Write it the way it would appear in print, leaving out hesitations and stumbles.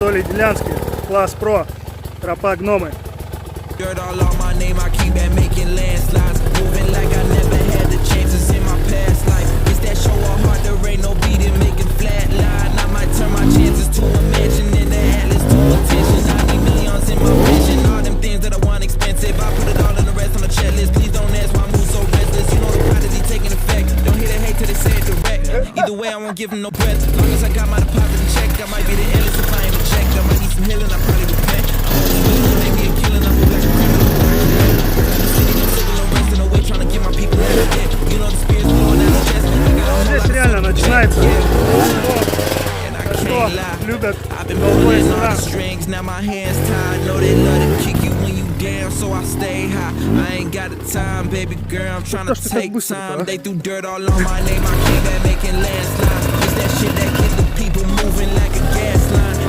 Анатолий Делянский, Класс Pro, тропа Гномы. Dirt all on my name, I keep at making landslides. Moving like I never had the chances in my past life. It's that show all hard, there ain't no beating, making flat line. I might turn my chances to a mansion in the Atlas to attention. I need millions in my vision, all them things that I want expensive. I put it all in the rest on the checklist. Please don't ask why I move so restless. You know the prodigy taking effect. Don't hear the hate till they say it direct. Either way, I won't give them no breath. Long as I got my deposit in check, I might be the illest if I ain't a check. I might need some healing, I probably repent. I'm always willing to make me a killing. I move like a criminal. Здесь реально начинается что любят голубой сюда. Now my hands tied, know they love to kick you when you down, so I stay high. I ain't got the time, baby girl, I'm trying to take time. They threw dirt all on my name, I came back making landslides. It's that shit that keep the people moving like a gas line.